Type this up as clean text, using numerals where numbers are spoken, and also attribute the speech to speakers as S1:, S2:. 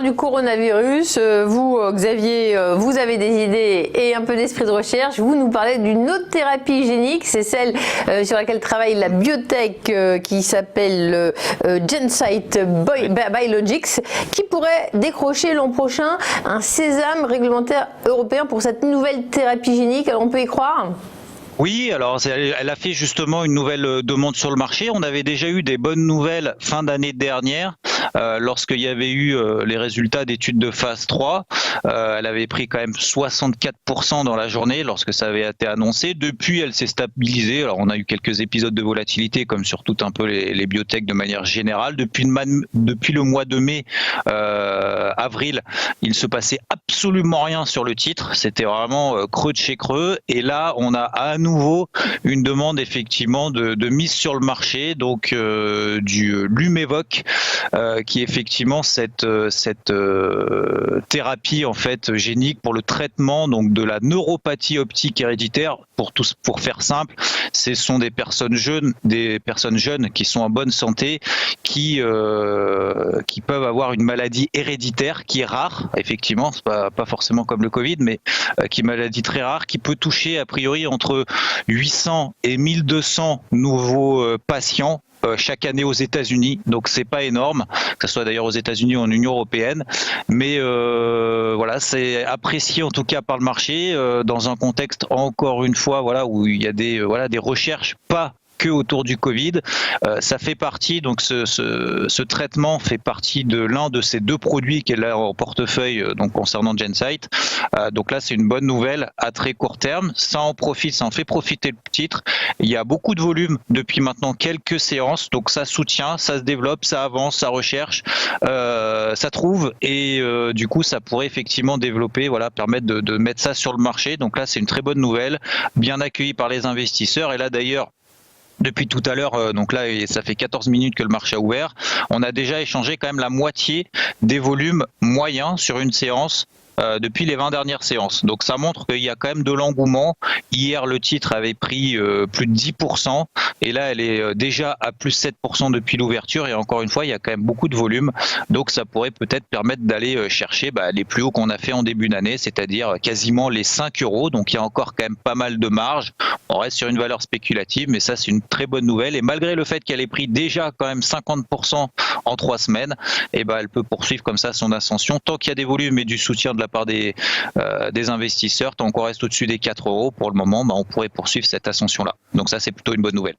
S1: du coronavirus. Vous, Xavier, vous avez des idées et un peu d'esprit de recherche. Vous nous parlez d'une autre thérapie génique, c'est celle sur laquelle travaille la biotech qui s'appelle GenSight Biologics, qui pourrait décrocher l'an prochain un sésame réglementaire européen pour cette nouvelle thérapie génique. Alors on peut y croire ?
S2: Oui, alors elle a fait justement une nouvelle demande sur le marché. On avait déjà eu des bonnes nouvelles fin d'année dernière, lorsqu'il y avait eu les résultats d'études de phase 3. Elle avait pris quand même 64% dans la journée lorsque ça avait été annoncé. Depuis, elle s'est stabilisée. Alors on a eu quelques épisodes de volatilité, comme sur tout un peu les biotech de manière générale. Depuis le mois de mai, avril, il ne se passait absolument rien sur le titre. C'était vraiment creux de chez creux. Et là, on a à nouveau une demande effectivement de mise sur le marché, donc du Lumevoq, qui est effectivement cette thérapie en fait génique pour le traitement donc de la neuropathie optique héréditaire. Pour faire simple, ce sont des personnes jeunes qui sont en bonne santé, qui peuvent avoir une maladie héréditaire qui est rare, effectivement, c'est pas forcément comme le Covid, mais qui est une maladie très rare, qui peut toucher a priori entre 800 et 1200 nouveaux patients chaque année aux États-Unis, donc c'est pas énorme, que ce soit d'ailleurs aux États-Unis ou en Union européenne, mais voilà, c'est apprécié en tout cas par le marché dans un contexte encore une fois où il y a des recherches pas que autour du Covid. Ça fait partie, donc ce traitement fait partie de l'un de ces deux produits qu'elle a en portefeuille donc concernant GenSight. Donc là, c'est une bonne nouvelle à très court terme. Ça en fait profiter le titre. Il y a beaucoup de volume depuis maintenant quelques séances, donc ça soutient, ça se développe, ça avance, ça recherche, ça trouve, et du coup, ça pourrait effectivement développer, permettre de mettre ça sur le marché. Donc là, c'est une très bonne nouvelle, bien accueillie par les investisseurs. Et là, d'ailleurs, depuis tout à l'heure, donc là, ça fait 14 minutes que le marché a ouvert. On a déjà échangé quand même la moitié des volumes moyens sur une séance depuis les 20 dernières séances. Donc ça montre qu'il y a quand même de l'engouement. Hier, le titre avait pris plus de 10%, et là, elle est déjà à plus 7% depuis l'ouverture. Et encore une fois, il y a quand même beaucoup de volume. Donc ça pourrait peut-être permettre d'aller chercher les plus hauts qu'on a fait en début d'année, c'est-à-dire quasiment les 5 euros. Donc il y a encore quand même pas mal de marge. On reste sur une valeur spéculative, mais ça, c'est une très bonne nouvelle. Et malgré le fait qu'elle ait pris déjà quand même 50% en 3 semaines, elle peut poursuivre comme ça son ascension. Tant qu'il y a des volumes et du soutien de la part des investisseurs, tant qu'on reste au-dessus des 4 euros pour le moment, on pourrait poursuivre cette ascension-là. Donc ça, c'est plutôt une bonne nouvelle.